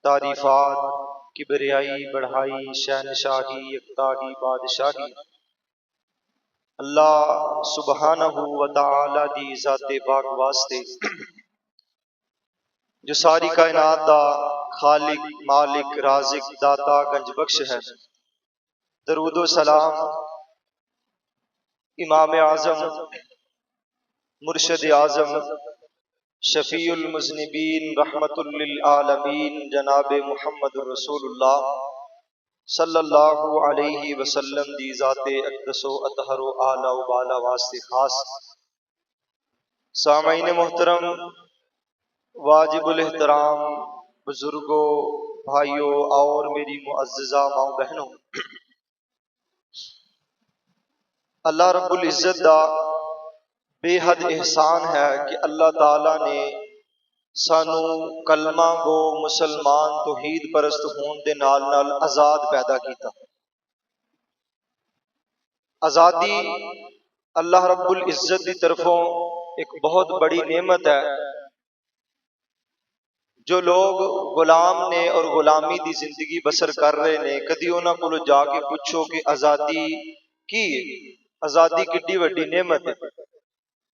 تعریفات، کبریائی، بڑھائی، شہنشاہی، یکتائی، بادشاہی اللہ سبحانہ و تعالی دی ذات پاک واسطے جو ساری کائنات دا خالق، مالک، رازق، داتا، گنج بخش ہے۔ درود و سلام امام اعظم، مرشد اعظم، شفیع المذنبین، رحمت للعالمین، جناب محمد رسول اللہ صلی اللہ علیہ وسلم دی ذات اقدس و اطہر و اعلی و بالا واسطے خاص۔ سامعین محترم، واجب الاحترام بزرگوں، بھائیوں اور میری معززہ ماں بہنوں، اللہ رب العزت دا بے حد احسان ہے کہ اللہ تعالی نے سانو کلمہ گو مسلمان توحید پرست ہون دے نال نال آزاد پیدا کیتا۔ آزادی اللہ رب العزت دی طرفوں ایک بہت بڑی نعمت ہے۔ جو لوگ غلام نے اور غلامی دی زندگی بسر کر رہے نے، کدی انہاں کولو جا کے پوچھو کہ آزادی کی ہے؟ آزادی کڈی وڈی نعمت ہے۔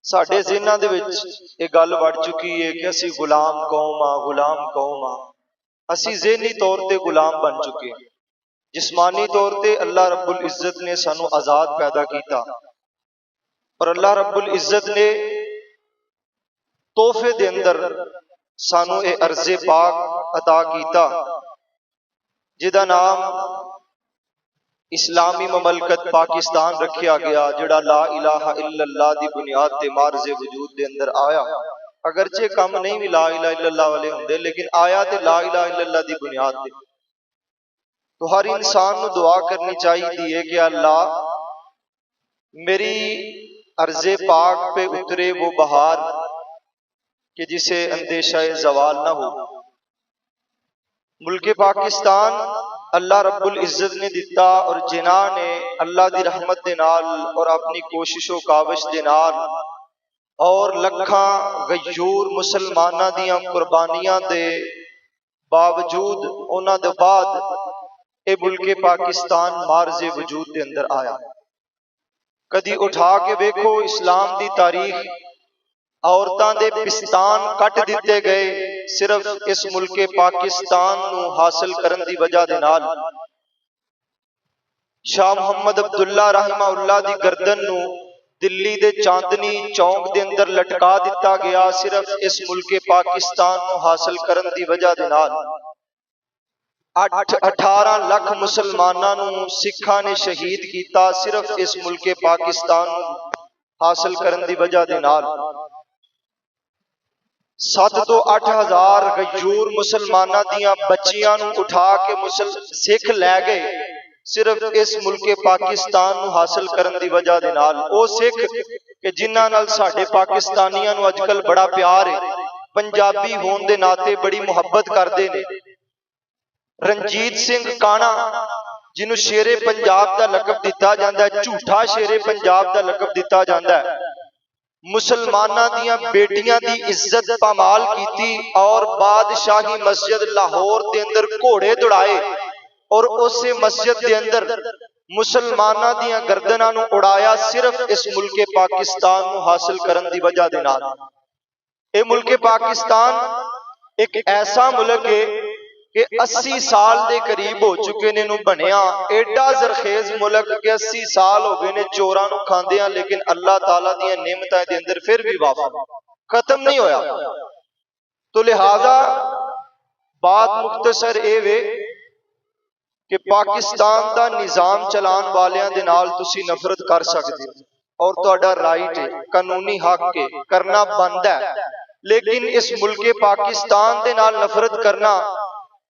ساڈے ذہناں دے وچ یہ گل وڑ چکی ہے کہ اسی غلام قوم ہاں، غلام قوم ہاں۔ اسی ذہنی طور تے غلام بن چکے ہیں۔ جسمانی طور تے اللہ رب العزت نے سانو آزاد پیدا کیتا، اور اللہ رب العزت نے تحفے دے اندر سانو اے ارض پاک عطا کیتا، جدا نام اسلامی مملکت پاکستان رکھیا گیا، جڑا لا الہ الا اللہ دی بنیاد تے معرض وجود دے اندر آیا۔ اگرچہ کم نہیں بھی لا الہ الا اللہ والے ہوندے، لیکن آیا تے لا الہ الا اللہ دی بنیاد تے۔ تو ہر انسان نو دعا کرنی چاہیے کہ اللہ میری ارض پاک پہ اترے وہ بہار کہ جسے اندیشہ زوال نہ ہو۔ ملک پاکستان اللہ رب العزت نے دیتا، اور جناح نے اللہ دی رحمت دے نال اور اپنی کوشش و کاوش دے نال اور لکھاں غیور مسلماناں دیاں قربانیاں دے باوجود انہاں دے بعد اے ملک پاکستان معرض وجود دے اندر آیا۔ کدی اٹھا کے ویکھو اسلام دی تاریخ، عورتاں دے پستان کٹ دیتے گئے صرف اس ملک پاکستان نو حاصل کرن دی وجہ دے نال۔ شاہ محمد عبداللہ رحمہ اللہ دی گردن نو دلی دے چاندنی چوک دے اندر لٹکا دیتا گیا صرف اس ملک پاکستان نو حاصل کرن دی وجہ دے نال۔ 18 لاکھ مسلماناں نو سکھاں نے شہید کیتا صرف اس ملک پاکستان نو حاصل کرن دی وجہ دے نال۔ 7 تو 8 ہزار غیور مسلماناں دیاں بچیاں نو اٹھا کے سکھ لے گئے صرف اس ملک پاکستان نو حاصل کرن دی وجہ دے نال۔ او سکھ کہ جنہاں نال ساڈے پاکستانیاں نو اج کل بڑا پیار ہے، پنجابی ہون دے ناطے بڑی محبت کردے نے۔ رنجیت سنگھ کانا جنہوں شیر پنجاب دا لقب دتا جاندا ہے، جھوٹا شیر پنجاب دا لقب دتا جاندا ہے، مسلماناں دیاں بیٹیاں دی عزت پامال کیتی اور بادشاہی مسجد لاہور دے اندر گھوڑے دوڑائے، اور اسے مسجد دے اندر مسلماناں دیاں گردناں نو اڑایا صرف اس ملک پاکستان نو حاصل کرن دی وجہ دے نال۔ اے ملک پاکستان ایک ایسا ملک ہے کہ 80 سال دے قریب ہو چکے نے نو بنیا، ایڈا زرخیز ملک کہ 80 سال ہو گئے نے چوراں نو کھاندیاں، لیکن اللہ تعالیٰ دیاں نعمتاں دے اندر پھر بھی وافا ختم نہیں ہویا۔ تو لہذا بات مختصر اے وے کہ پاکستان دا نظام چلان والیاں دے نال تسی نفرت کر سکتے اور تہاڈا رائٹ ہے، قانونی حق ہے، کرنا بند ہے، لیکن اس ملک پاکستان دے نال نفرت کرنا،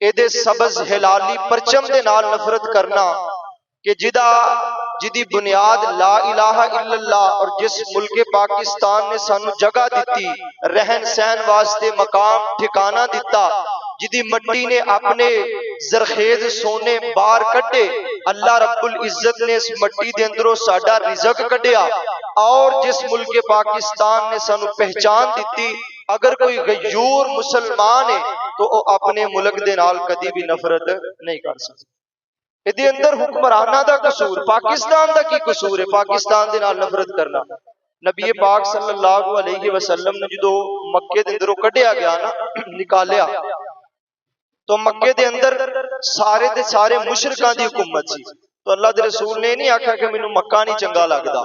ایدے سبز ہلالی پرچم دے نال نفرت کرنا کہ جدی بنیاد لا الہ الا اللہ، اور جس ملک پاکستان نے سانو جگہ دیتی، رہن سہن واسطے مقام ٹھکانہ دیتا، جدی مٹی نے اپنے زرخیز سونے بار کٹے، اللہ رب العزت نے اس مٹی دے اندروں ساڈا رزق کڈیا، اور جس ملک پاکستان نے سانو پہچان دیتی، اگر کوئی غیور مسلمان ہے تو وہ اپنے ملک دے نال کدی بھی نفرت نہیں کر سکتے۔ ਇਹਦੇ ਅੰਦਰ ਹੁਕਮਰਾਨਾਂ ਦਾ ਕਸੂਰ, ਪਾਕਿਸਤਾਨ ਦਾ ਕੀ ਕਸੂਰ ਹੈ ਪਾਕਿਸਤਾਨ ਦੇ ਨਾਲ ਨਫ਼ਰਤ ਕਰਨਾ। ਨਬੀ ਪਾਕ ਸੱਲੱਲਾਹੁ ਅਲੈਹਿ ਵਸੱਲਮ ਨੂੰ ਜਦੋਂ ਮੱਕੇ ਦੇ ਅੰਦਰੋਂ ਕੱਢਿਆ ਗਿਆ ਨਾ, ਨਿਕਾਲਿਆ, تو مکے دے اندر سارے دے سارے مشرکاں دی حکومت سی، تو اللہ دے رسول نے نہیں آکھا کہ مینوں مکہ نہیں چنگا لگدا۔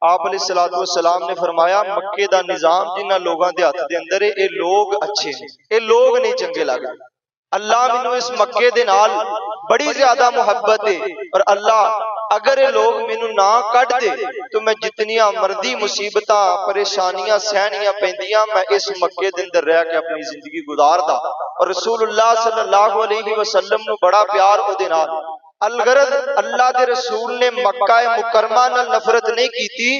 آپ علیہ الصلوۃ والسلام نے فرمایا مکے دا نظام جنہاں لوگاں دے ہاتھ دے اندر ہے، اے لوگ اچھے نے، اے لوگ نہیں چنگے لگدے۔ اللہ مینوں اس مکے دے نال بڑی زیادہ محبت ہے، اور اللہ اگر یہ لوگ مینوں نہ کٹ دے تو میں جتنیاں مرضی مصیبتاں پریشانیاں سہنیاں پیندیاں میں اس مکے دے اندر رہ کے اپنی زندگی گزاردا۔ اور رسول اللہ صلی اللہ علیہ وسلم نو بڑا پیار او دے نال، الغرض اللہ دے رسول نے مکہ مکرمہ نال نفرت نہیں کیتی،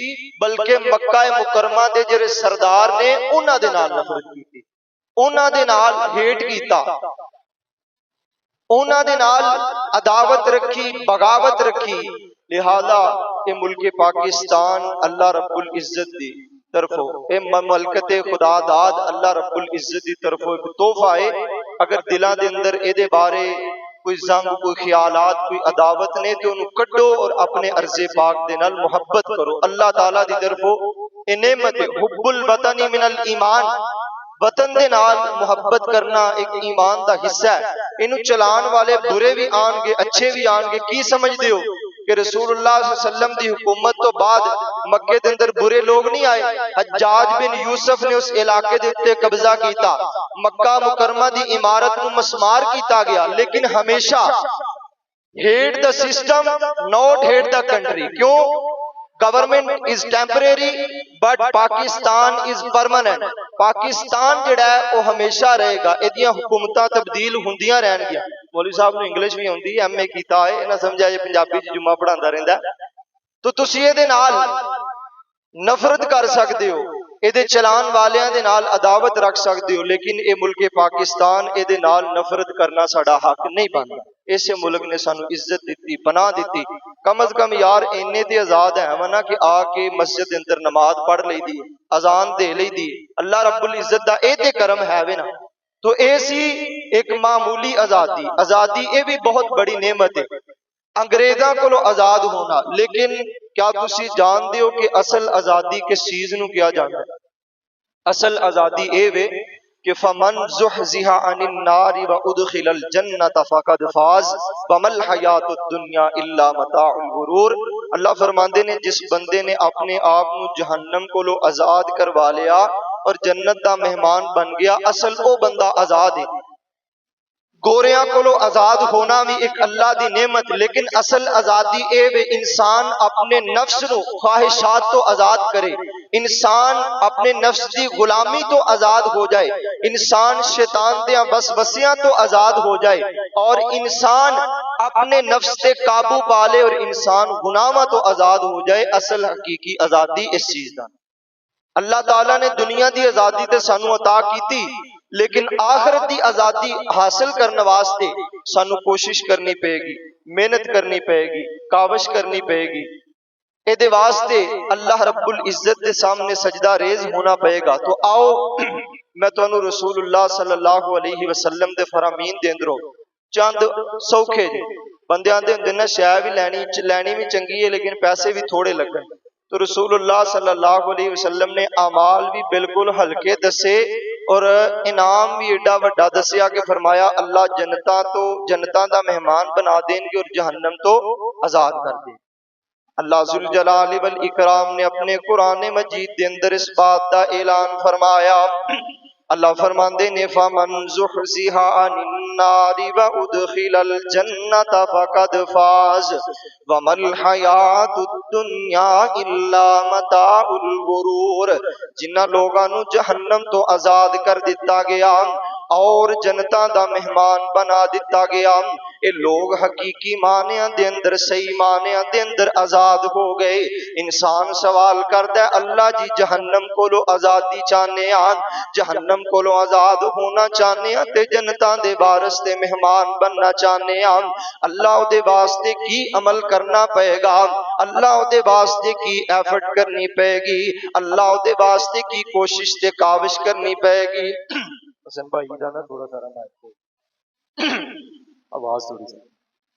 بلکہ مکہ مکرمہ دے جڑے سردار نے انہاں دے نال نفرت کیتی، انہاں دے نال ہیٹ کیتا، انہاں دے نال عداوت رکھی، بغاوت رکھی۔ لہذا یہ ملک پاکستان اللہ رب العزت دی طرفوں اے مملکت خدا داد اللہ رب العزت دی طرفوں ایک تحفہ ہے۔ اگر دلاں دے اندر اے دے بارے کوئی زنگ، کوئی خیالات، کوئی عداوت نے تو انہوں کڈو اور اپنے عرض پاک دے نال محبت کرو۔ اللہ تعالیٰ دی طرفوں اے نعمت حب الوطن من الایمان، وطن دے نال محبت کرنا ایک ایمان دا حصہ ہے۔ انہوں چلان والے برے بھی آن گے، اچھے بھی آن گے۔ کی سمجھ دیو کہ رسول اللہ صلی اللہ علیہ وسلم دی حکومت تو بعد مکے دے اندر برے لوگ نہیں آئے؟ حجاج بن یوسف نے اس علاقے دے اتے قبضہ کیتا، مکہ مکرمہ دی عمارت نو مسمار کیتا گیا، لیکن ہمیشہ hate the system, not hate the country۔ کیوں؟ Government is temporary but Pakistan is permanent. Pakistan جڑا ہے وہ ہمیشہ رہے گا، ایدیاں حکومتاں تبدیل ہوندیاں رہن گیا۔ مولوی صاحب نے انگلش بھی ہوندی، ایم اے کیتا ہے، نہ سمجھا یہ پنجابی جمعہ پڑھاندا رہندا ہے۔ تو تسی اے دے نال نفرت کر سکتے ہو، اے دے چلان والیاں دے نال عداوت رکھ سکتے ہو، لیکن اے ملک پاکستان اے دے نال نفرت کرنا ساڈا حق نہیں بندا۔ اسے ملک نے سانو عزت دیتی، پناہ دیتی، کم از کم یار اینے تے آزاد ہے نا کہ آ کے مسجد اندر نماز پڑھ لئی دی، اذان دے لئی دی، اللہ رب العزت دا اے تے کرم ہے وے نا۔ تو اے سی ایک معمولی آزادی، آزادی اے بھی بہت بڑی نعمت ہے، انگریزاں کولو آزاد ہونا۔ لیکن کیا تسی جان دیو کہ اصل آزادی کس چیز نو کیا جانا ہے؟ اصل آزادی اے وے کہ فمن زحزح عن النار وادخل الجنۃ فقد فاز وما الحیات الدنیا الا متاع الغرور۔ اللہ فرماندے نے جس بندے نے اپنے آپ نو جہنم کولو آزاد کروا لیا اور جنت دا مہمان بن گیا، اصل او بندہ آزاد ہے۔ گوریاں کولو آزاد ہونا بھی ایک اللہ دی نعمت، لیکن اصل آزادی اے وے انسان اپنے نفس نو خواہشات تو آزاد کرے، انسان اپنے نفس دی غلامی تو آزاد ہو جائے، انسان شیطان دیاں وسوسیاں تو آزاد ہو جائے، اور انسان اپنے نفس تے قابو پالے اور انسان گناہاں تو آزاد ہو جائے۔ اصل حقیقی آزادی اس چیز دا۔ اللہ تعالیٰ نے دنیا دی آزادی تے سانو عطا کیتی، لیکن آخرت دی آزادی حاصل کرنے واسطے سانو کوشش کرنی پئے گی، محنت کرنی پئے گی، کاوش کرنی پئے گی۔ اے دے واسطے اللہ رب العزت دے سامنے سجدہ ریز ہونا پئے گا۔ تو آؤ میں تانوں رسول اللہ صلی اللہ علیہ وسلم دے فرامین دے اندروں چند سوکھے جی بندیاں دے اندر نہ شے بھی لینی بھی چنگی ہے لیکن پیسے بھی تھوڑے لگن، تو رسول اللہ صلی اللہ علیہ وسلم نے اعمال بھی بالکل ہلکے دسے اور انعام بھی ایڈا وڈا دسیا کہ فرمایا اللہ جنتاں دا مہمان بنا دیں گے اور جہنم تو آزاد کر دیں۔ اللہ ذوالجلال والاکرام نے اپنے قرآن مجید دے اندر اس بات دا اعلان فرمایا۔ اللہ فرماندے نے فَمَنْ زُحْزِحَ عَنِ النَّارِ وَأُدْخِلَ الْجَنَّةَ فَقَدْ فَازَ وَمَا الْحَيَاةُ الدُّنْيَا إِلَّا مَتَاعُ الْغُرُورِ۔ جنہاں لوگاں نو جہنم تو آزاد کر دتا گیا اور جنتاں دا مہمان بنا دتا گیا، اے لوگ حقیقی معنیاں دے اندر صحیح معنیاں دے اندر آزاد ہو گئے۔ انسان سوال کردا ہے اللہ جی جہنم کولو آزادی چاہنے آن، جہنم کولو آزاد ہونا چاہنے آن تے جنتاں دے وارث تے مہمان بننا چاہنے آن، اللہ دے واسطے کی عمل کرنا پئے گا، اللہ دے واسطے کی ایفرٹ کرنی پئے گی، اللہ دے واسطے کی کوشش تے کاوش کرنی پئے گی۔ حسن بھائی دا نا تھوڑا سارا مائک آواز تھوڑی سی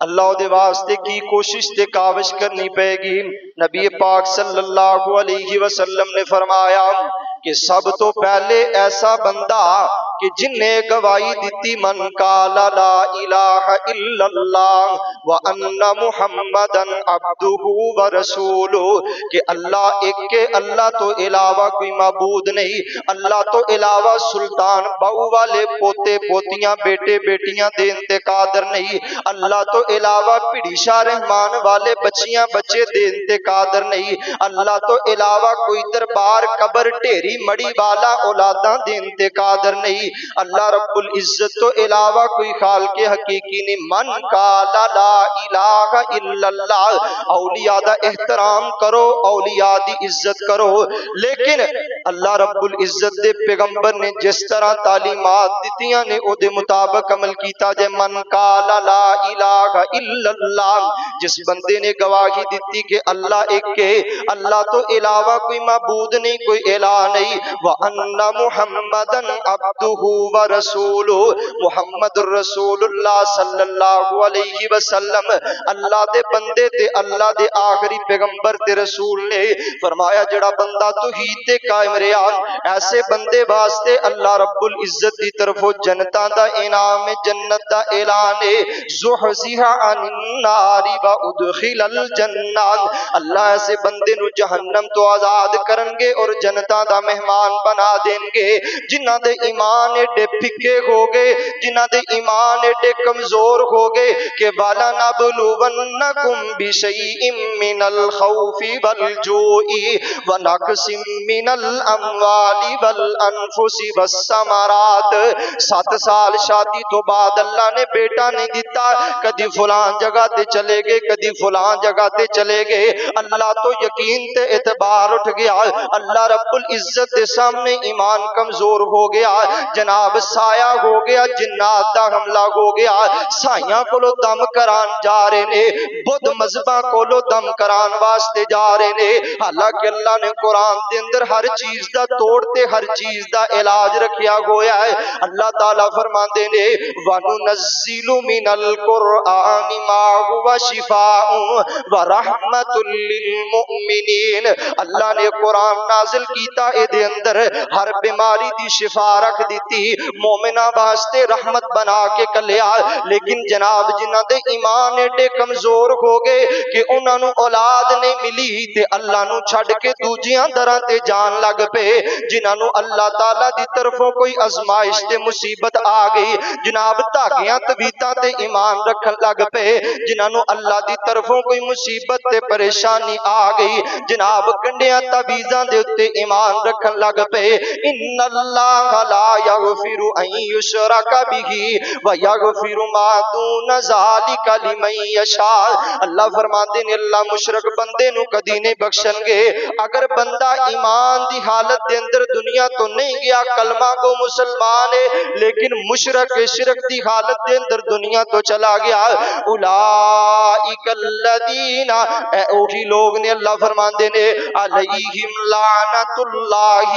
اللہ دے واسطے کی کوشش تے کاوش کرنی پے گی۔ نبی پاک صلی اللہ علیہ وسلم نے فرمایا کہ سب تو پہلے ایسا بندہ کہ جن نے گواہی دیتی من قال لا الہ الا اللہ وان محمدن عبدہ ورسولہ، کہ اللہ ایک کے، اللہ تو علاوہ کوئی معبود نہیں، اللہ تو علاوہ سلطان بہو والے پوتے پوتیاں بیٹے بیٹیاں دے انتقادر نہیں، اللہ تو علاوہ پڑی شاہ رحمان والے بچیاں بچے دے انتقادر نہیں، اللہ تو علاوہ کوئی دربار قبر ٹھیری مڑی والا اولاداں دے انتقادر نہیں، اللہ رب العزت تو علاوہ کوئی خالق حقیقی نہیں۔ من قال لا الہ الا اللہ، اولیاء دا احترام کرو، اولیاء دی عزت کرو، لیکن اللہ رب العزت دے پیغمبر نے جس طرح تعلیمات دیتیاں نے او دے مطابق عمل کیتا جائے۔ من قال لا الہ الا اللہ، جس بندے نے گواہی دیتی کہ اللہ ایک ہے، اللہ تو علاوہ کوئی معبود نہیں، کوئی الہ نہیں، وَأَنَّ مُحَمَّدًا عَبْدُهُ وَرَسُولُهُ، محمد رسول اللہ صلی اللہ علیہ وسلم اللہ دے بندے تے اللہ دے آخری پیغمبر تے رسول نے فرمایا جڑا بندہ توحید تے قائم رہا، ایسے بندے واسطے اللہ رب العزت دی طرفوں جنتاں دا انعام، جنت دا اعلان ہے، زحزح عن النار وادخل الجنہ، اللہ ایسے بندے نو جہنم تو آزاد کرن گے اور جنتاں دا مہمان بنا دیں گے جنہاں دے ایمان ایڈے پھکے ہو گئے، جنہاں دے ایمان ایڈے کمزور ہو گئے کہ والا نبلونکم بشیء من الخوف والجوع ونقص من الاموال والانفس والثمرات۔ 7 سال شادی تو بعد اللہ نے بیٹا نہیں دیتا، کدی فلان جگہ تے چلے گئے، کدی فلان جگہ تے چلے گئے، اللہ تو یقین تے اعتبار اٹھ گیا، اللہ رب العزت دے سامنے ایمان کمزور ہو گیا، جناب سایہ ہو گیا، جنات دا حملہ ہو گیا، سائیاں کولو دم کران جا رہے نے، بدھ مذہباں کولو دم کران واسطے جا رہے نے، حالانکہ اللہ نے قرآن دے اندر ہر چیز دا توڑ تے ہر چیز دا علاج رکھیا گویا ہے۔ اللہ تعالیٰ فرماندے نے وَنُنَزِّلُ مِنَ الْقُرْآنِ مَا هُوَ شِفَاءٌ وَرَحْمَةٌ لِّلْمُؤْمِنِينَ، اللہ نے قرآن نازل کیتا اے دے اندر ہر بیماری دی شفا رکھ دیتی، مومنہ واسطے رحمت بنا کے کلیا، لیکن جناب جنہاں دے ایمان ایڈے کمزور ہو گئے کہ انہاں نو اولاد نہیں ملی تے اللہ نو چھڑ کے دوجیاں دراں تے جان لگ پے، جنہاں نو اللہ تعالیٰ دی طرفوں کوئی ازمائش تے مصیبت آ گئی، جناب دھاگیاں طبیعتاں تے ایمان رکھن لگ پے، جنہاں نو اللہ دی طرفوں کوئی مصیبت تے پریشانی آ گئی، جناب کنڈیاں تعویذاں دے اتے ایمان رکھن لگ پے۔ ان اللہ لا یغفر ان یشرک بہ ویغفر ما دون ذالک لمن یشاء، اللہ فرماتے ہیں اللہ مشرک بندے نو کدی نہیں بخشن گے، اگر بندہ ایمان دی حالت دے اندر دنیا تو نہیں گیا، کلمہ کو مسلمان ہے لیکن مشرک شرک دی حالت دے اندر دنیا تو چلا گیا، اولئک الذین، اے اوہی لوگ نے اللہ فرماندے نے علیہم لعنت اللہ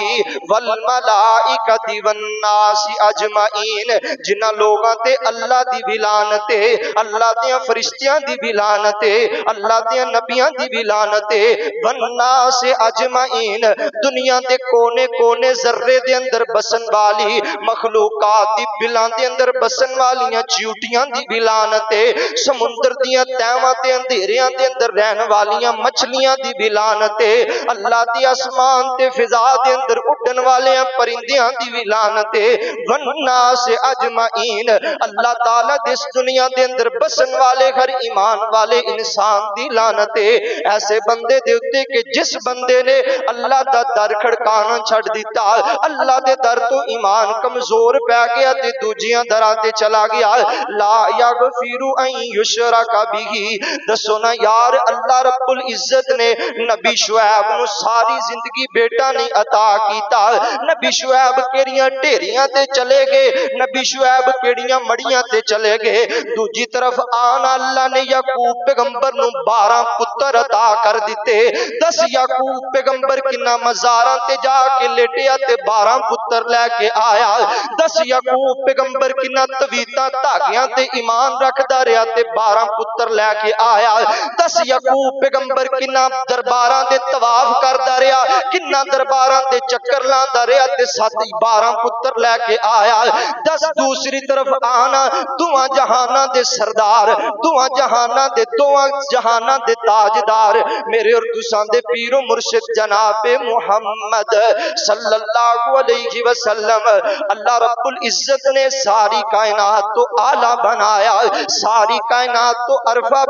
والملائکۃ والناس اجمعین، جنہاں لوگاں تے اللہ دی بھی لعنت ہے، اللہ دیاں فرشتیاں دی بھی لعنت ہے، اللہ دیاں نبیاں دی بھی لعنت ہے، والناس اجمعین، دنیا دے کونے کونے ذرے دے اندر بسن والی مخلوقات دی بلاں دے اندر بسن والیاں چیوٹیاں دی بھی لعنت ہے، سمندر دیاں تیواں تے اندھیریاں دے اندر رہن والیاں مچھلیاں دی بھی لعنت ہے، اللہ دی آسمان تے فضا دے اندر اڈن والیاں پرندیاں دی بھی لعنت ہے، والناس اجمعین، اللہ تعالیٰ دس دنیا دے اندر بسن والے ہر ایمان والے انسان دی لعنت ہے، ایسے بندے دے اتے کہ جس بندے نے اللہ دا در کھڑکانا چھڑ دیتا، اللہ دے در تو ایمان کمزور پہ گیا تے دوجیاں دراں تے چلا گیا، لا یغفر ان یشرک بہ سی۔ دسو نا یار اللہ رب العزت نے نبی شعیب نو ساری زندگی بیٹا نہیں عطا کیتا، نبی شعیب کیڑیاں ڈھیریاں تے چلے گئے، نبی شعیب کیڑیاں مڑیاں تے چلے گئے، دوجی طرف آنا اللہ نے یعقوب پیغمبر نو 12 پتر عطا کر دیتے۔ دس یعقوب پیغمبر کنا مزاراں تے جا کے لیٹیا تے 12 پتر لے کے آیا، دس یعقوب پیغمبر کنا تویتاں دھاگیاں تے ایمان رکھدا رہیا تے 12 پتر لے کے آیا، دس یعقوب پیغمبر کنا درباراں دے طواف کردا رہیا، کنا درباراں دے چکر لاندا رہیا تے 12 پتر لے کے آیا۔ دس دوسری طرف آنا دوواں جہاناں دے سردار، دوواں جہاناں دے تاجدار، میرے اور تساں دے پیر و مرشد جناب محمد صلی اللہ علیہ وسلم، اللہ رب العزت نے ساری کائنات تو اعلیٰ بنایا، ساری کائنات تو عرفہ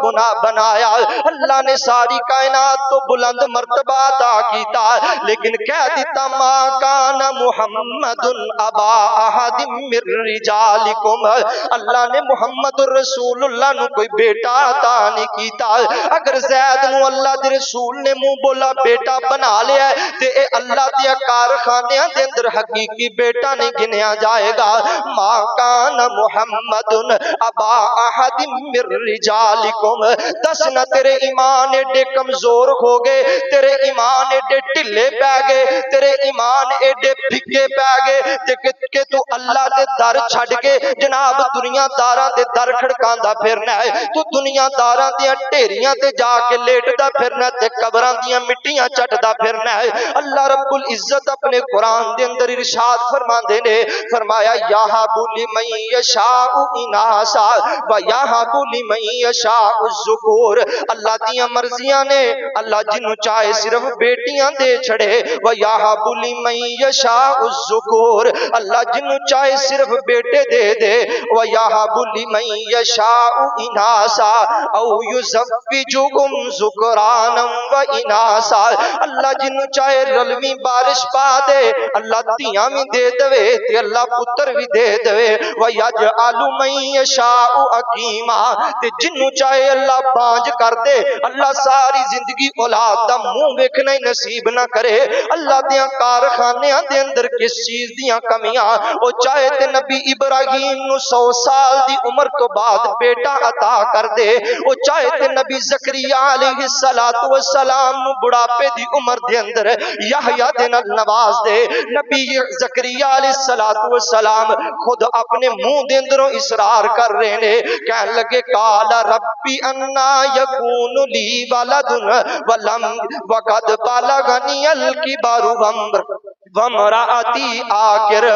بنایا، اللہ نے ساری کائنات تو بلند مرتبہ عطا کیتا، لیکن کہہ دیتا ما کان محمد ابا احد من رجالکم، اللہ نے محمد الرسول اللہ نو کوئی بیٹا عطا نہیں کیتا۔ اگر زید نو اللہ دے رسول نے منہ بولا بیٹا بنا لیا ہے تے اے اللہ دے کارخانیاں دے اندر حقیقی بیٹا نہیں گنیا جائے گا۔ ما کان محمد ابا احد من رجالکم، دس نہ تیرے ایمان ایڈے کمزور ہو گئے، تیرے ایمان ایڈے ڈھلے پہ گئے، تیرے ایمان ایڈے پھکے پہ گئے کہ تو اللہ دے در چھڑ کے جناب دنیا داراں دے در کھڑکاندا پھرنا ہے، تو دنیا داراں دیاں ڈھیریاں تے جا کے لیٹدا پھرنا تے قبراں دیاں مٹیاں چٹدا پھرنا ہے۔ اللہ رب العزت اپنے قرآن دے اندر ارشاد فرماندے نے، فرمایا یہب لمن یشاء اناسا و یہب لمن یشاء الذکور، اللہ دیاں مرضیاں نے اللہ جنوں چاہے صرف بیٹیاں دے چھڑے، و یہب لمن یشاء الذکور، اللہ جنوں چاہے صرف بیٹے دے دے، و یہب لمن یشاء اناسا او یزوجہم ذکرانا و اناسا، اللہ جنوں چاہے رلویں بارش پا دے اللہ تیاں بھی دے دوے تے اللہ پتر بھی دے دوے، وَيَجْعَلُ مَن يَشَاءُ عَقِيمًا، تے جنوں چاہے اللہ بانج کر دے، اللہ ساری زندگی اولاد دا منہ ویکھنا ہی نصیب نہ کرے۔ اللہ دیاں کارخانیاں دے اندر کس چیز دیاں کمیاں، او چاہے تے نبی ابراہیم نو 100 سال دی عمر تو بعد بیٹا عطا کر دے، او چاہے تے نبی زکریا علیہ السلام نو بڑھاپے دی عمر دے اندر یحییٰ دے نال نواز دے، نبی زکریا علیہ السلام خود اپنے منہ دے اندروں اصرار کر رہے نے، کہنے لگے قال ربی انا یکون لی ولد ولم وقد بلغنی الکبر وامرأتی عاقر،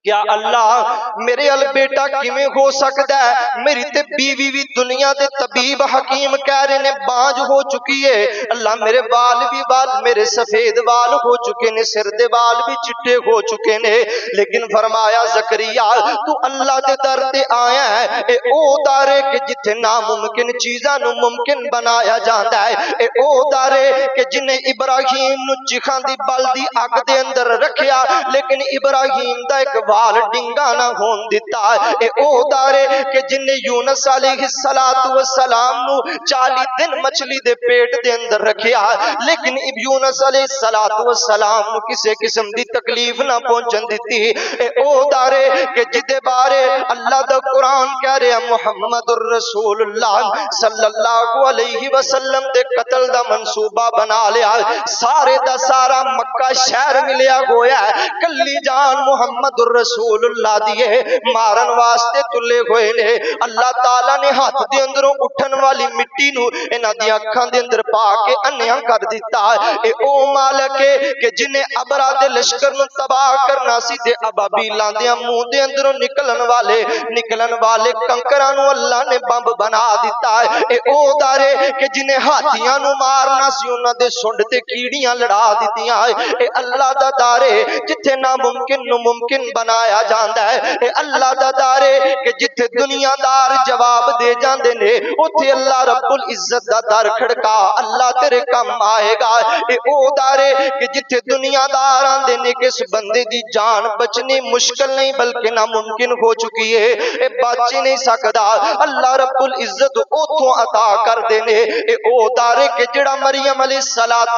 کیا اللہ میرے ال بیٹا کیویں ہو سکتا ہے، میری تے بیوی بھی دنیا دے طبیب حکیم کہہ رہے نے بانج ہو چکی ہے، اللہ میرے بال بھی میرے سفید بال ہو چکے نے، سر دے بال بھی چٹے ہو چکے نے، لیکن فرمایا زکریا تو اللہ دے در تے آیا ہے، اے او دارے کہ جتھے ناممکن چیزاں نو ممکن بنایا جاندا ہے، اے او دارے کہ جنہیں ابراہیم نو چیخاں دی بل دی اگ دے اندر رکھیا لیکن ابراہیم دا ایک وال ڈنگا نہ ہون دیتا، اے او دارے کہ جن نے یونس علیہ السلام نو 40 دن مچھلی دے پیٹ دے اندر رکھیا لیکن یونس علیہ السلام نو کسے قسم دی تکلیف نہ پہنچن دیتی، اے او دارے کہ جدے بارے اللہ دا قرآن کہہ رہے محمد الرسول اللہ صلی اللہ علیہ وسلم دے قتل دا منصوبہ بنا لیا، سارے دا سارا مکہ شہر ملیا گویا ہے، کلی جان محمد رسول اللہ دیے مارن واسطے تلے ہوئے نے، اللہ تعالیٰ نے ہاتھ دے اندروں اٹھن والی مٹی نو انہاں دی اکھاں دے اندر پا کے انیاں کر دیتا، اے او مالک ہے کہ جنہیں ابرا دے لشکر نو تباہ کرنا سی تے ابابیلاں دے منہ دے اندروں نکلن والے کنکراں نو اللہ نے بمب بنا دیتا ہے، اے او دارے کہ جنہیں ہاتھیاں نو مارنا سی انہاں دے سنڈ تے کیڑیاں لڑا دیتیاں، اے اللہ دا دارے جتھے ناممکن نو ممکن بنا بنایا جاندا ہے اے اللہ دا در ہے کہ جتھے دنیا دار جواب دے جاندے نے اوتھے اللہ رب العزت دا در کھڑکا اللہ تیرے کم آئے گا اے او در ہے کہ جتھے دنیا دار آندے نے کہ اس بندے دی جان بچنی مشکل نہیں بلکہ ناممکن ہو چکی ہے اے بچ نہیں سکدا اللہ رب العزت اوتھوں عطا کر دینے اے او در ہے کہ جڑا مریم علیہ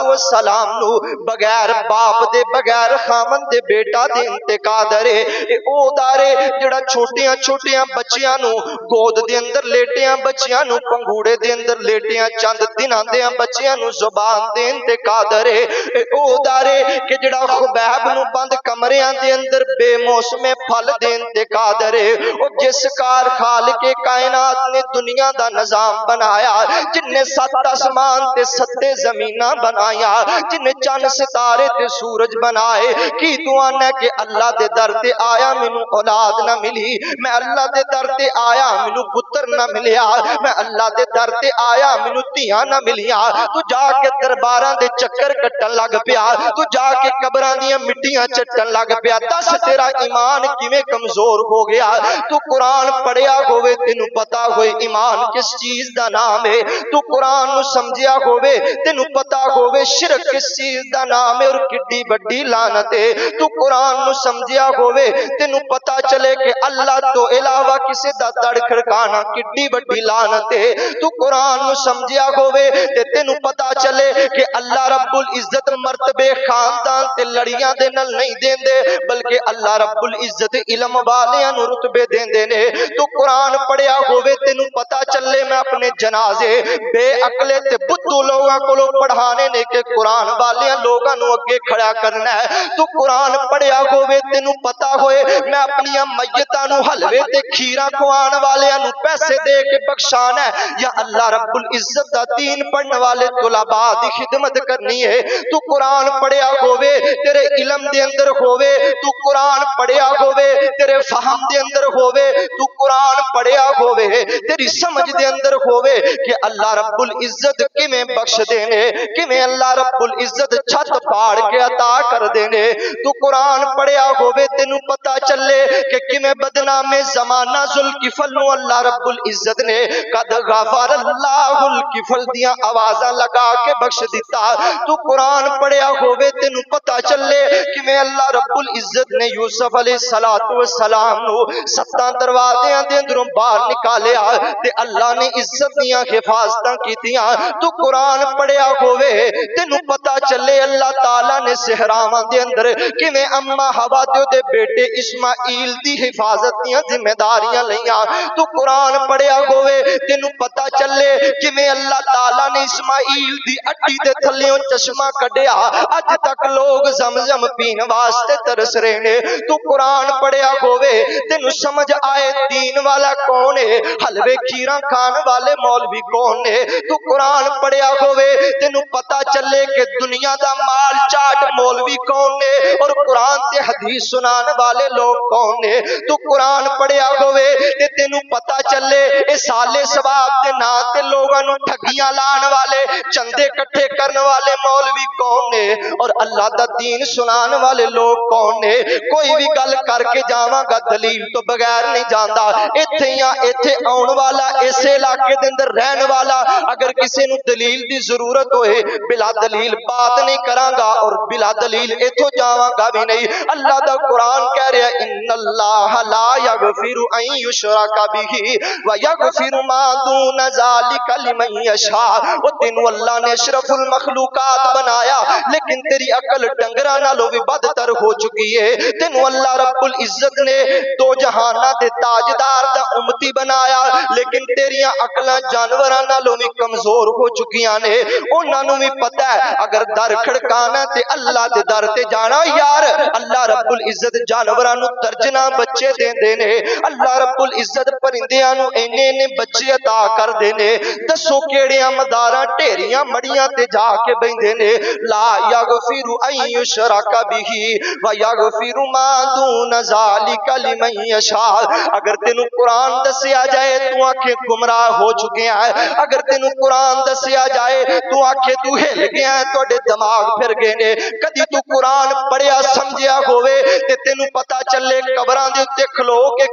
السلام نو بغیر باپ دے بغیر خامن دے بیٹا دے انتقادر ہے اے او در ہے جڑا چھوٹیاں چھوٹیاں بچیاں نو گود دے اندر لیٹیاں بچیاں نو پنگوڑے دے اندر لیٹیاں چند دناں دیاں بچیاں نو زبان دے انتقادر ہے اے او در ہے کہ جڑا خبیب نو بند کمریاں دے اندر بے موسم پھل دے انتقادر ہے او جس کار خالق کائنات نے دنیا دا نظام بنایا جن نے 7 آسمان تے 7 زمیناں بنایا جن نے چند ستارے تے سورج بنائے کی دعا نہ کہ اللہ دے در تے آیا مینوں اولاد نہ ملی میں اللہ دے در تے آیا مینوں پتر نہ ملیا میں اللہ دے در تے آیا مینوں تیاں نہ ملیا تو جا کے درباراں دے چکر کٹن لگ پیا تو جا کے قبراں دیاں مٹیاں چٹن لگ پیا دس تیرا ایمان کیویں کمزور ہو گیا تو قرآن پڑھیا ہوئے تینوں پتا ہوئے ایمان کس چیز دا نام ہے تو قرآن نو سمجھیا ہوئے تینوں پتا ہوئے شرک کس چیز دا نام ہے اور کڈی بڑی لعنت ہے تو قرآن نو سمجھیا ہوئے تینوں پتا چلے کہ اللہ تو علاوہ کسی دا دڑ کھڑکانا کڈی بڑی لعنت ہے تو قرآن نو سمجھیا ہوئے تے تینوں پتا چلے کہ اللہ رب العزت مرتبے خاندان تے لڑیاں دے نال نہیں دیندے بلکہ اللہ رب العزت علم والیاں نو رتبے دیندے نے تو قرآن پڑھیا ہوئے تینوں پتا چلے میں اپنے جنازے بے عقلے تے بدھو لوگاں کولو پڑھانے نے کہ قرآن والیاں لوگاں نو اگے کھڑا کرنا ہے تو قرآن پڑھیا ہوئے تینوں پتا ہوئے میں اپنی میتاں نو حلوے تے کھیراں کھوان والیاں نو پیسے دے کے بخشانا ہے یا اللہ رب العزت دا دین پڑھنے والے طلباء دی خدمت کرنی ہے تو قرآن پڑھیا ہوئے تیرے علم دے اندر ہوئے تو قرآن پڑھیا ہوئے تیرے فہم دے اندر ہوئے تو قرآن پڑھیا ہوئے تیری سمجھ دے اندر ہوئے کہ اللہ رب العزت کیویں بخش دینے کیویں اللہ رب العزت چھت پاڑ کے عطا کر دینے تو قرآن پڑھیا ہوئے تینوں پتا چلے کہ کیویں بدنام زمانہ ذوالکفل نو اللہ رب العزت نے قد غفر اللہ الکفل دیاں آوازاں لگا کے بخش دیتا تو قرآن پڑھیا ہوئے تینوں پتا چلے کیویں اللہ رب العزت نے یوسف علیہ السلام نو 7 دروازیاں دے اندروں باہر نکالیا تے اللہ نے عزت دیاں حفاظتاں کیتیاں تو قرآن پڑھیا ہوئے تینوں پتا چلے اللہ تعالیٰ نے صحراواں دے اندر کیویں اما ہوا دے بیٹے اسماعیل دی حفاظت دیاں ذمہ داریاں لیاں تو قرآن پڑھیا ہوئے تینوں پتا چلے کیویں اللہ تعالیٰ نے اسماعیل دی اٹی دے تھلیوں چشمہ کڈیا اج تک لوگ زمزم پین واسطے ترس رہے نے تو قرآن پڑھیا ہوئے تینوں سمجھ آئے دین والا کون ہے حلوے کھیراں کھان والے مولوی کون ہے تو قرآن پڑھیا ہوئے تینوں پتا چلے کہ دنیا دا مال چاٹ مولوی کون ہے اور قرآن تے حدیث سنان والے لوگ کون ہے تو قرآن پڑھیا ہوئے تے تینوں پتا چلے اے سالے ثواب تے نا تے لوگاں نو ٹھگیاں لان والے چندے کٹھے کرن والے مولوی کون ہے اور اللہ دا دین سنان والے لوگ کون ہے کوئی بھی گل کر کے جاواں گا دلیل تو بغیر نہیں جاندا ایتھے یا ایتھے آن والا ایسے علاقے دے اندر رہن والا اگر کسی نو دلیل دی ضرورت ہوئے بلا دلیل بات نہیں کراں گا اور بلا دلیل ایتھوں جاواں گا بھی نہیں اللہ دا قرآن کہہ رہا ہے ان اللہ لا یغفر ان یشرک بہ ویغفر ما دون ذلک لمن یشاء وہ تینوں اللہ نے اشرف المخلوقات بنایا لیکن تیری عقل ڈنگراں نالوں بھی بدتر ہو چکی ہے تینوں اللہ رب العزت نے دو جہاناں دے تاجدار دا امتی بنایا لیکن تیریاں عقلاں جانوراں نالوں بھی کمزور ہو چکیاں نے انہاں نوں بھی پتہ ہے اگر در کھڑکانا تے اللہ دے در تے جانا یار اللہ رب العزت جانوراں نوں درجنا بچے دیندے نے اللہ رب العزت پرندیاں نوں اینے بچے عطا کر دے نے دسو کیڑیاں مداراں ڈھیریاں مڑیاں تے جا کے بیندے نے لا یغفر ان یشرک بہ ویغفر ما دون ذلک لمن یشاء اگر تینوں قرآن دسیا جائے تو آنکھیں گمراہ ہو چکے ہیں. اگر تینوں قرآن دسیا جائے تو آکھے تو ہل گیا ہے, توڑے دماغ پھر گئے نے. کدی تو قرآن پڑھیا سمجھیا ہوئے تے تینوں پتا چلے قبراں دے اُتے کھلو کے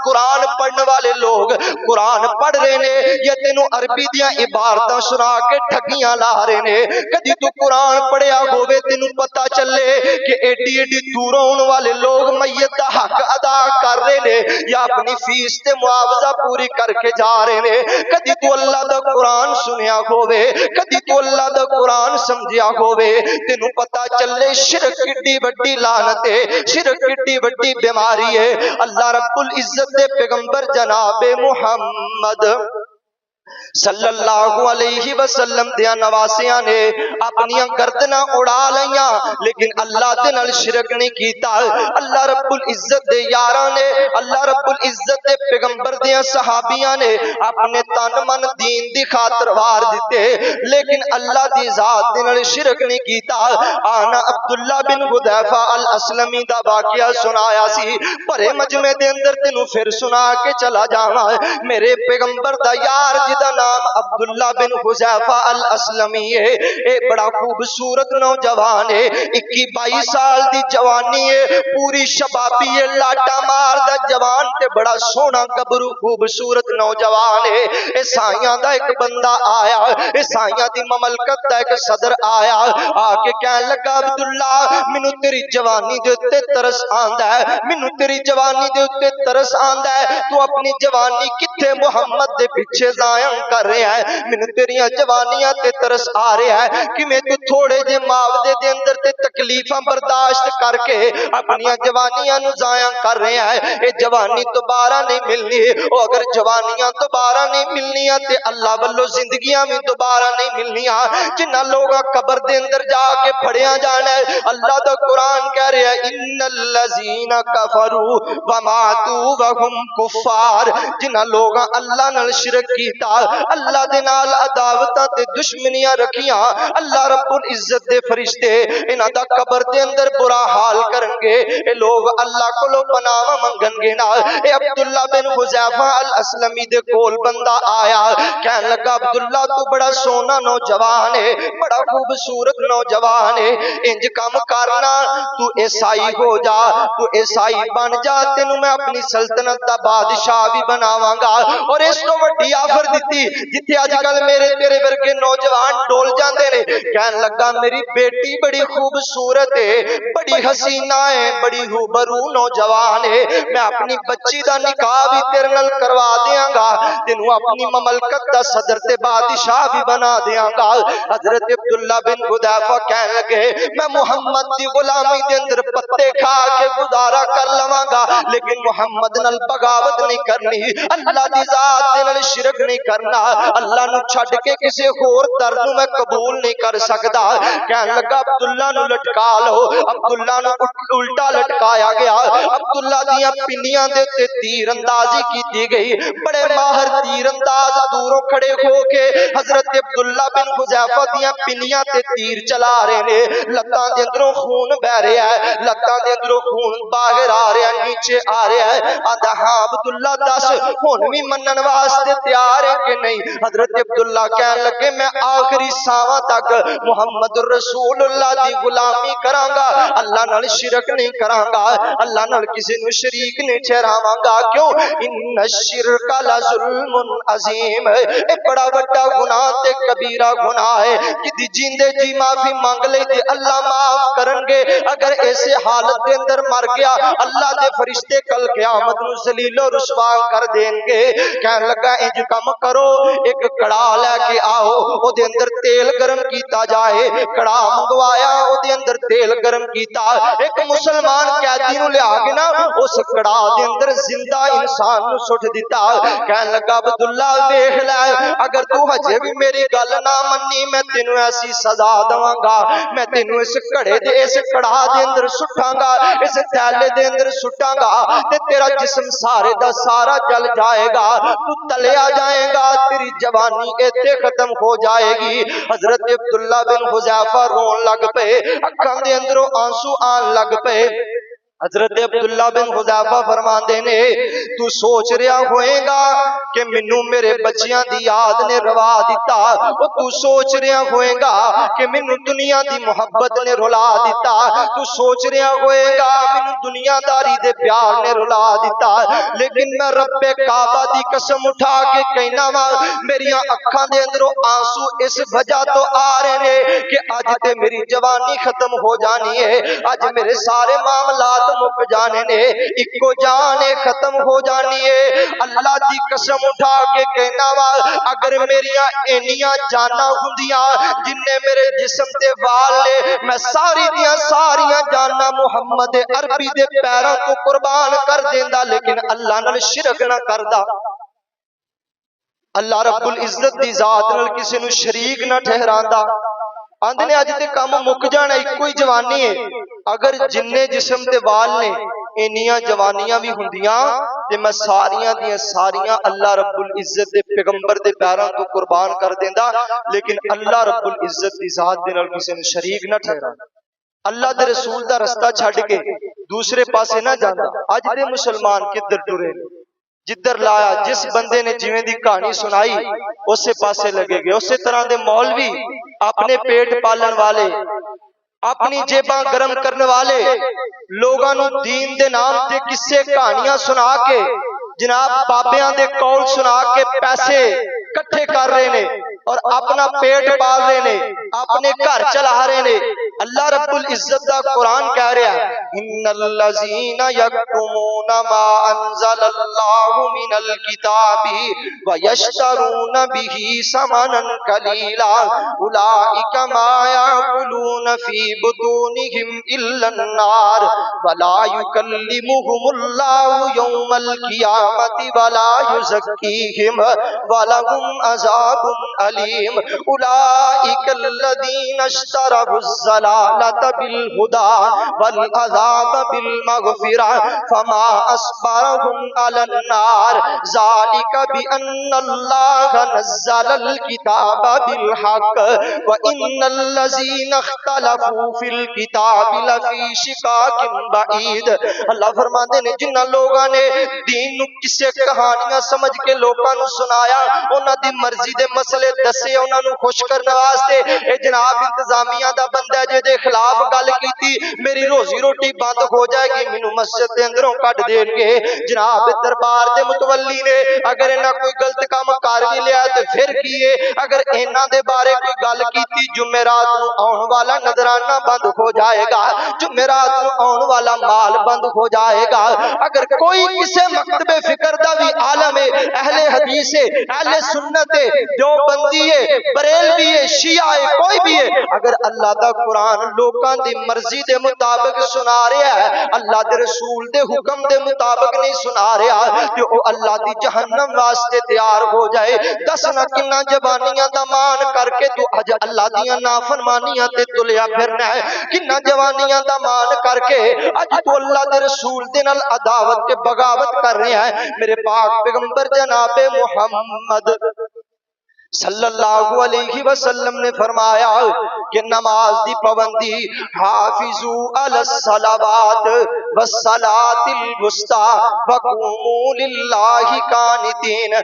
قرآن پڑھن والے لوگ قرآن پڑھ رہے نے یا تینوں عربی دیاں عبارتاں سنا کے ٹھگیاں لا رہے نے. کدی تو قرآن پڑھیا ہوئے تینوں پتا چلے کہ ایڈی ایڈی دوروں ان والے لوگ میت دا حق ادا کر رہے نے یا اپنی فیس تے معاوضہ پوری کر کے جا رہے نے. کدی تو اللہ دا قرآن سنیا ہوئے, کدی تو اللہ دا قرآن سمجھیا ہوئے, تینوں پتا چلے شرک کڈی بڑی لعنت ہے, شرک کڈی بڑی بیماری ہے. اللہ رب العزت دے پیغمبر جناب محمد صلی اللہ علیہ وسلم دیا نواسیاں نے اپنی گردناں اڑا لیاں لیکن اللہ دے نال شرک نہیں کیتا. اللہ رب العزت دے یاراں نے, اللہ رب العزت دے پیغمبر دیا صحابیاں نے اپنے تن من دین دی خاطر وار دیتے لیکن اللہ دی ذات دے نال شرک نہیں کیتا. آنا عبداللہ بن حذیفہ الاسلمی دا واقعہ سنایا سی, بھرے مجمع دے اندر تینوں پھر سنا کے چلا جاواں. میرے پیغمبر دا یار جدا نام عبداللہ بن حذیفہ الاسلمی ہے, اے بڑا خوبصورت نوجوان ہے, 21-22 سال دی جوانی ہے, پوری شبابی ہے, لاٹا مار دا جوان تے بڑا سونا گبرو خوبصورت نوجوان ہے. عیسائیاں دا ایک بندہ آیا, عیسائیاں دی مملکت دا ایک صدر آیا, آ کے کہنے لگا عبداللہ مینوں تیری جوانی دے اُتے ترس آندا ہے, مینوں تیری جوانی دے اُتے ترس آندا ہے, تو اپنی جوانی کتھے محمد دے پیچھے ضائع کر رہا ہے. مینوں تیریاں جوانیاں تے ترس آ رہا ہے کہ میں تو تھوڑے جے معاوضے دے اندر تے تکلیفاں برداشت کر کے اپنی جوانیاں نو ضائع کر رہا ہے. اے جوانی دوبارہ نہیں ملنی, او اگر جوانیاں دوبارہ نہیں ملنیاں تے اللہ والو زندگیاں بھی دوبارہ نہیں ملنیاں. جنہ لوگاں قبر دے اندر جا کے پھڑیا جانا ہے, اللہ دا قرآن کہہ رہا ہے ان الذین کفروا وماتوا وهم کفار. جنہ لوگاں اللہ نال شرک کیتا, اللہ دے نال عداوتاں تے دشمنیاں رکھیاں, اللہ رب العزت دے فرشتے انہاں دا قبر دے اندر برا حال کرن گے. اے لوگ اللہ کولوں پناہ منگن گے نا. اے عبداللہ بن حذیفہ الاسلمی دے کول بندہ آیا, کہنے لگا عبداللہ تو بڑا سونا نوجوان ہے, بڑا خوبصورت نوجوان ہے, انج کم کرنا تو عیسائی ہو جا, تو عیسائی بن جا, تینوں میں اپنی سلطنت دا بادشاہ بھی بناواں گا. اور اس تو وڈی آفر دیتی جتھے اج کل میرے تیرے ورگے نوجوان ڈول جاندے نے. کہنے لگا میری بیٹی بڑی خوبصورت ہے, بڑی حسینہ ہے, بڑی روبرو نوجوان ہے, میں اپنی بچی دا نکاح بھی تیرے نال کروا دیاں گا, تینوں اپنی مملکت دا صدر تے بادشاہ بھی بنا دیاں گا. حضرت عبداللہ بن حذیفہ کہنے لگے میں محمد دی غلامی دے اندر پتے کھا کے گزارا کر لواں گا لیکن محمد نال بغاوت نہیں کرنی, اللہ دی ذات دے نال شرک نہیں کرنا, اللہ نو چھڈ کے کسے ہور در نو میں قبول نہیں کر سکدا. کہنے لگا عبداللہ نو لٹکا لو. عبداللہ نو الٹا لٹکایا گیا, عبداللہ دیاں پنیاں دے تے تیر اندازی کیتی گئی. بڑے ماہر تیر انداز دوروں کھڑے ہو کے حضرت عبداللہ بن حذیفہ دیاں پنیاں تے تیر چلا رہے نے. لتاں دے اندروں خون بہ رہا ہے, لتاں دے اندروں خون باہر آ رہا ہے, نیچے آ رہا ہے. آندا ہاں عبداللہ دس ہن وی منن واسطے تیار ہے کہ نہیں؟ حضرت عبداللہ کہنے لگے میں آخری ساواں تک محمد رسول اللہ دی غلامی کراں گا, اللہ نال شرک نہیں کراں گا, اللہ نال کسی نو شریک نہیں ٹھہراواں گا. کیوں؟ ان الشرک لظلم عظیم, اے بڑا بڑا گناہ تے کبیرہ گناہ ہے کہ جیندے جی معافی مانگ لے تے اللہ معاف کرن گے. اگر ایسے حالت دے اندر مر گیا اللہ دے فرشتے کل قیامت نو ذلیل و رسوا کر دیں گے. کہنے لگا انج کم کرو, ایک کڑا لے کے آؤ, او دے اندر تیل گرم کیتا جائے. کڑا منگوایا, او دے اندر تیل گرم کیتا, ایک مسلمان قیدی نو لیا کے نا اس کڑا دے اندر زندہ انسان نو سٹ دیتا. کہنے لگا عبداللہ دیکھ لے, اگر تو ہجے بھی میری گل نہ منی میں تینوں ایسی سزا دواں گا, میں تینوں اس کڑے دے اس کڑا دے اندر سٹاں گا, اس تیلے دے اندر سٹاں گا تے تیرا جسم سارے دا سارا جل جائے گا, تو تلیا جائے گا, تیری جوانی ایتھے ختم ہو جائے گی. حضرت عبداللہ بن حذیفہ رون لگ پے, اکھاں دے اندروں آنسو آن لگ پے. حضرت عبداللہ بن حذیفہ فرماندے نے تو سوچ رہا ہوئے گا کہ مینوں میرے بچیاں دی یاد نے روا دیتا، او تو سوچ رہا ہوئے گا کہ مینوں دنیا دی محبت نے رلا دیتا، تو سوچ رہا ہوئے گا مینوں دنیا داری دے پیار نے رلا دیتا، لیکن میں رب کعبہ دی قسم اٹھا کے کہنا وا میریاں اکھاں دے اندروں آنسو اس وجہ تو آ رہے نے کہ اج تے میری جوانی ختم ہو جانی ہے، اج میرے سارے معاملات مک جانے نے، اکو جان ختم ہو جانی ہے۔ اللہ دی قسم اٹھا کے کہنا وا اگر میریاں اینیاں جانا ہوندیاں جن نے میرے جسم تے وال نے، میں ساری دیاں ساریاں جانا محمد عربی دے پیراں تو قربان کر دیندا، لیکن اللہ نال شرک نہ کردا۔ اللہ رب العزت دی ذات نال کسی نو شریک نہ ٹھہراندا۔ آندے نے اج تے کام مک جانا، ایک ہی جوانی ہے، اگر جننے جسم تے وال نے اینیاں جوانیاں بھی ہوندیاں تے میں ساریاں دیاں ساریاں اللہ رب العزت دے پیغمبر دے پیراں تو قربان کر دیندا، لیکن اللہ رب العزت دی ذات دے نال کسی نو شریک نہ ٹھہرا، اللہ دے رسول دا رستہ چھڈ کے دوسرے پاسے نہ جاندا۔ اج دے مسلمان کدھر ٹرے، جدھر لایا جس بندے نے جویں دی کہانی سنائی اسے پاسے لگے گئے۔ اسی طرح دے مولوی اپنے پیٹ پالن والے، اپنی جیباں گرم کرنے والے، لوگاں نو دین دے نام تے کسے کہانیاں سنا کے، جناب بابیاں دے قول سنا کے پیسے کٹھے کر رہے نے اور اپنا پیٹ پال رہے نے، اپنے گھر چلا رہے نے۔ اللہ رب العزت دا قرآن کہہ رہا ہے ان الذین یکتمون ما انزل اللہ من الکتاب ویشترون به ثمنا قلیلا اولئک ما یاکلون فی بطونہم الا النار ولا یکلمہم اللہ یوم القیامۃ ولا یزکیہم ولہم عذاب علیم اولئک الذین اشتروا الضلالۃ بالہدی والعذاب بالمغفرہ فما اصبرهم علی النار ذلک بان اللہ نزل الکتاب بالحق وان الذین اختلفوا فی الکتاب لفی شقاق بعید۔ اللہ فرماتے ہیں جنہاں لوگاں نے دین نو کسے کہانیاں سمجھ کے لوکاں نو سنایا، انہاں دی مرضی دے مسئلے دسے انہاں نو خوش کرنے واسطے، اے جناب انتظامیہ دا بندہ جے دے خلاف گل کیتی میری روزی روٹی بند ہو جائے گی، مینوں مسجد دے اندروں کڈ دین گے۔ جناب دربار دے متولی نے اگر انہاں کوئی غلط کام کر بھی لیا تے پھر کیے، اگر انہاں دے بارے کوئی گل کیتی جمعرات نو آن والا نذرانہ بند ہو جائے گا، جمعرات نو آن والا مال بند ہو جائے گا۔ اگر کوئی کسے مکتب فکر دا بھی عالم ہے، اہل حدیث ہے، اہل سنت ہے، دیوبندی ہے، بریلوی ہے، شیعہ ہے، کوئی بھی ہے، اگر اللہ دا قرآن لوکاں دی مرضی دے مطابق سنا رہا ہے، اللہ دے رسول دے حکم دے مطابق نہیں سنا رہا، تے او اللہ دی جہنم واسطے تیار ہو جائے۔ دس نہ کنا جوانیاں دا مان کر کے تو اج اللہ دیاں نافرمانیاں تے تلیا پھرنا ہے، کنا جوانیاں دا مان کر کے اج تو اللہ دے رسول دے نال عداوت تے بغاوت کر رہا ہے۔ میرے پاک پیغمبر جناب محمد صلی اللہ علیہ وسلم نے فرمایا کہ نماز دی پابندی حافظو علی الصلوات والصلاة الوسطی وقوموا للہ قانتین۔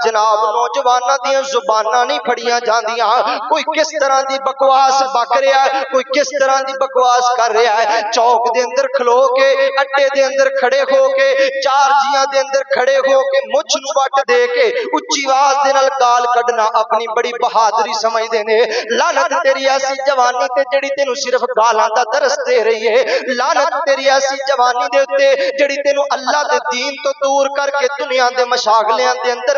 جناب نوجواناں دیاں زباناں نہیں پھڑیاں جاندیاں، کوئی کس طرح دی بکواس بک رہا ہے، کوئی کس طرح دی بکواس کر رہا ہے، چوک دے اندر کھلو کے، اڈے دے اندر کھڑے ہو کے، چار جیاں دے اندر کھڑے ہو کے، مچھ نو وٹ دے کے اچھی آواز دے نال گال کڈنا اپنی بڑی بہادری سمجھ دینے۔ لعنت تیری ایسی جوانی تے جڑی تینو صرف گالاں دا درس دے رہی ہے، لعنت تیری ایسی جوانی دے اتے جڑی تینو اللہ دے دین تو دور کر کے دنیا دے مشاغلیاں دے اندر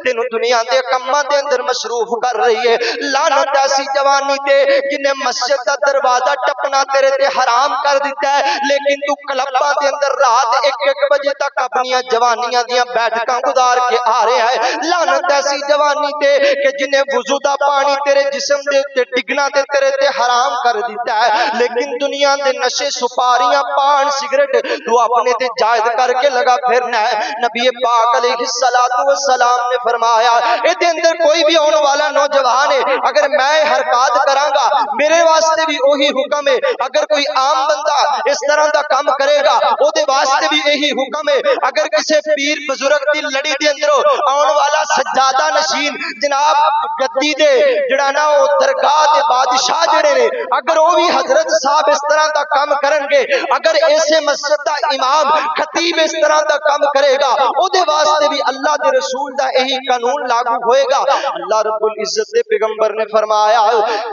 تینو دنیا دے کماں دے اندر مصروف کر رہی ہے، لعنت ایسی جوانی تے جنہیں مسجد دا دروازہ ٹپنا تیرے تے حرام کر دیتا ہے، لیکن تو کلباں دے اندر رات 1-1 بجے تک اپنی جوانیاں دیاں بیٹھکاں گزار کے آ رہا ہے، لعنت ایسی جوانی تے کیتے کہ جنہیں وضو دا پانی تیرے جسم دے تے ڈگنا تے تیرے تے حرام کر دیتا ہے، لیکن دنیا دے نشے سپاریاں پان سگریٹ تو اپنے تے جائز کر کے لگا پھرنا ہے۔ نبی پاک علیہ السلام نے فرمایا اے دے اندر کوئی بھی آنے والا نوجوان ہے، اگر میں حرکات کراں گا میرے واسطے بھی وہی حکم ہے، اگر کوئی عام بندہ اس طرح دا کام کرے گا او دے واسطے بھی یہی حکم ہے۔ اگر کسی پیر بزرگ دی لڑی دے اندروں آن والا سجادہ نشین جناب گدی دے جڑا نا او درگاہ دے بادشاہ جڑے نے، اگر وہ بھی حضرت صاحب اس طرح دا کام کرن گے، اگر ایسے مسجد دا امام خطیب اس طرح دا کام کرے گا او دے واسطے بھی اللہ دے رسول دا یہی قانون لاگو ہوئے گا۔ اللہ رب العزت دے پیغمبر نے فرمایا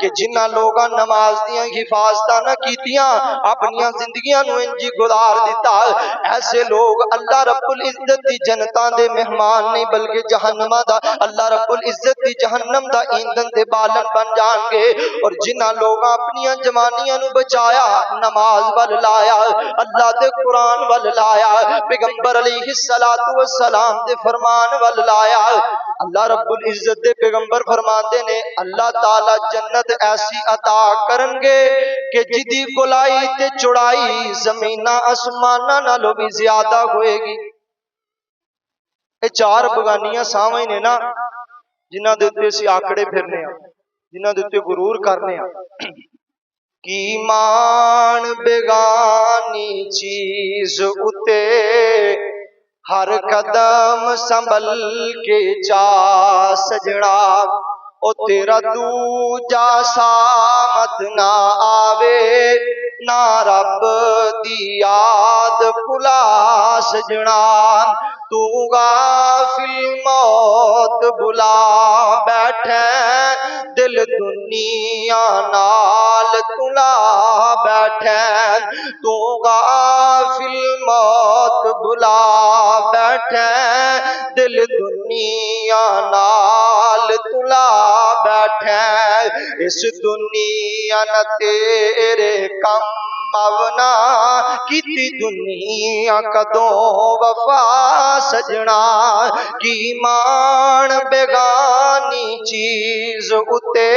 کہ جنہ لوگاں نماز دیاں حفاظتاں نہ کیتیاں اپنیاں زندگیاں نو انجی گزار دیتا، ایسے لوگ اللہ رب العزت دی جنتاں دے مہمان نہیں بلکہ جہنم دا اللہ رب العزت دی جہنم دا ایندھن تے بالن بن جان گے۔ اور جنہ لوگاں اپنیاں جوانیاں نو بچایا نماز ول لایا اللہ دے قرآن ول لایا پیغمبر علیہ السلام دے فرمان ول لایا، اللہ رب العزت دے پیغمبر فرماندے نے اللہ تعالی جنت ایسی عطا کرن گے کہ جدی گلائی تے چڑائی زمینہ آسمانہ نالوں بھی زیادہ ہوئے گی۔ اے چار بگانیاں سامنے نے نا جنہ دے اتے سی آکڑے پھرنے ہیں، جنہ دے اتے غرور کرنے ہیں۔ کی مان بگانی چیز اتے ہر قدم سنبھل کے چا سجڑا، او تیرا دوجا سامت نہ آوے نہ رب دی یاد بھلا سجنا، تو غافل موت بلا بیٹھے دل دنیا نال تلا بیٹھے، تو غافل موت بلا بیٹھے دل دنیا نال تلا بیٹھے، اس دنیا نہ تیرے کم ماونا کیتی دنیا کدوں وفا سجنا، کی مان بیگانی چیز اتے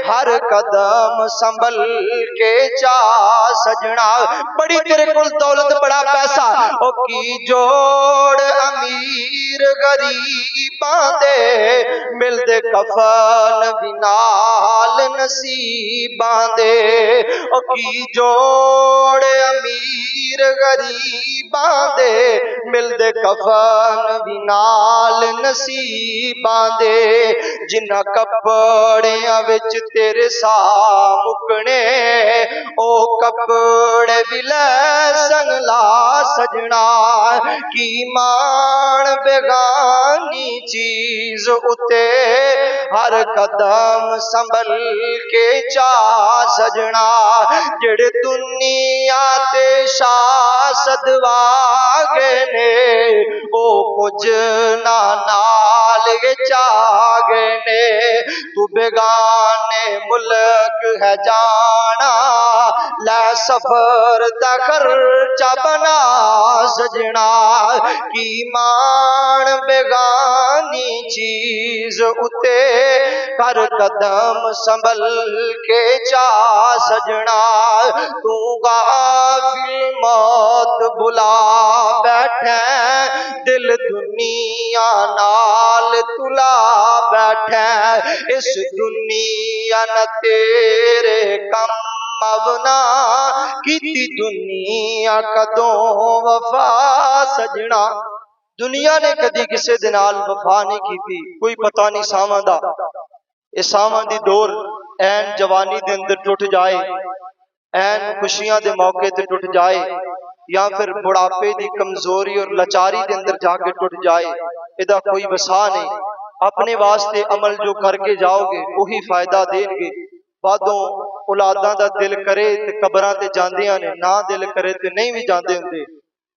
ہر قدم سنبھل کے چا سجنا، بڑی تیرے کل دولت بڑا پیسہ او کی جوڑ امیر غریباں دے مل دے کفن بھی نال نصیباں دے، او کی جوڑ امیر غریباں دے مل دے کفن بھی نال نصیباں دے، جنہ کپڑیاں وچ تیرے سا مکنے او کپڑے بھی لے سن لا سجنا، کی مان بیگانی چیز اتے ہر قدم سنبھل کے چا سجنا، جڑے دنیا تے شاسد واگے نے او کچھ نہ نال چاگے نے، تو بیگانے ملک ہے جانا لے سفر دا خرچہ بنا سجنا، کی مان بیگانی چیز اتے ہر قدم سنبھل کے چا سجنا، تو غافل موت بلا بیٹھے دل دنیا نال تلا بیٹھے، اس دنیا نہ تیرے کم مبنا کیتی دنیا کدوں وفا سجنا۔ دنیا نے کدی کسے دے نال وفا نہیں کیتی، کوئی پتہ نہیں ساواں دا، اے ساواں دی دور این جوانی دے اندر ٹوٹ جائے، این خوشیاں دے موقع تے ٹوٹ جائے، یا پھر بڑھاپے دی کمزوری اور لچاری دے اندر جا کے ٹوٹ جائے، ادا کوئی وسا نہیں۔ اپنے واسطے عمل جو کر کے جاؤ گے وہی فائدہ دین گے، بعدوں اولاداں دا دل کرے تے قبراں تے جاندیاں نے، نہ دل کرے تے نہیں بھی جاندے ہوندے۔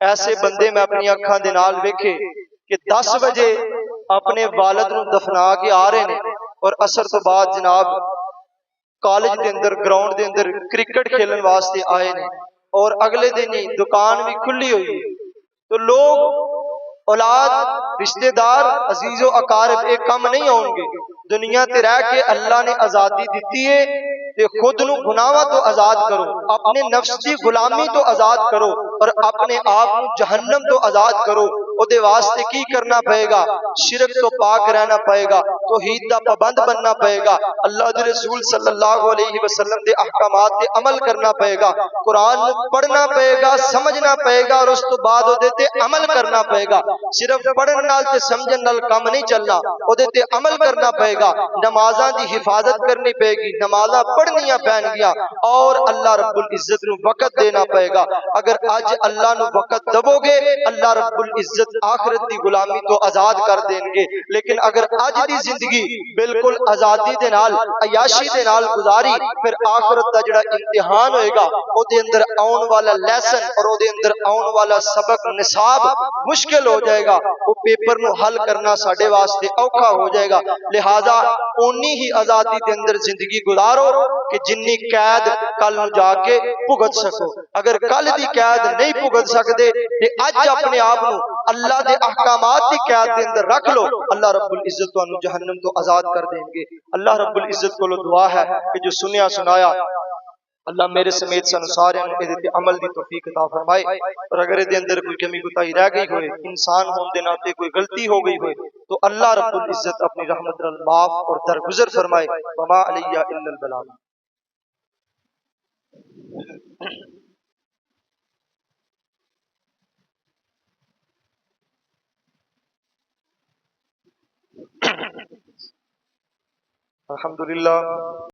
ایسے بندے میں اپنی اکھاں دے نال ویکھے کہ 10 بجے اپنے والد نو دفنا کے آ رہے نے اور عصر تو بعد جناب کالج دے اندر گراؤنڈ دے اندر کرکٹ کھیلن واسطے آئے نے، اور اگلے دن ہی دکان بھی کھلی ہوئی، تو لوگ اولاد رشتہ دار عزیز و اقارب ایک کم نہیں ہوں گے. دنیا تے رہ کے اللہ نے آزادی دیتی ہے تے خود نو گناہاں تو آزاد کرو, اپنے نفس دی غلامی تو آزاد کرو, اور اپنے آپ نو جہنم تو آزاد کرو. او دے واسطے کی کرنا پئے گا؟ شرک تو پاک رہنا پئے گا, توحید دا پابند بننا پئے گا, اللہ دے رسول صلی اللہ علیہ وسلم دے احکامات تے عمل کرنا پئے گا, قرآن پڑھنا پئے گا, سمجھنا پئے گا, اور اس تو بعد او دے تے عمل کرنا پئے گا. صرف پڑھن نال تے سمجھن نال کم نہیں چلنا, او دے تے عمل کرنا پئے گا. نمازاں دی حفاظت کرنی پئے گی, نمازاں پڑھنیاں پین گیا, اور اللہ رب العزت نو وقت دینا پئے گا. اگر اج اللہ نو وقت دو گے, اللہ رب العزت آخرت دی غلامی تو آزاد کر دیں گے. لیکن اگر اج دی زندگی بالکل آزادی دے نال, عیاشی دے نال گزاری, پھر آخرت دا جڑا امتحان ہوئے گا او دے اندر آن والا لیسن اور او دے اندر آن والا سبق نصاب مشکل ہو جائے گا. وہ پیپر نو حل کرنا ساڈے واسطے اوکھا ہو جائے گا. لہذا اونی ہی آزادی دے اندر زندگی گزارو کہ جنی قید کل نو جا کے بھگت سکو. اگر کل دی قید نہیں بھگت سکدے تے اج اپنے آپ نو اللہ دے احکامات دی قید دے اندر رکھ لو, اللہ رب العزت تانوں جہنم تو آزاد کر دیں گے. اللہ رب العزت کو دعا ہے کہ جو سنیا سنایا اللہ میرے سمیت سن سارے تے عمل دی توفیق عطا فرمائے. اور اگر دے اندر کوئی کمی کوتاہی رہ گئی ہوئے, انسان ہون دے ناتے کوئی غلطی ہو گئی ہوئے, تو اللہ رب العزت اپنی رحمت نال معاف اور درگزر فرمائے. وما علی الا البلاغ. الحمدللہ.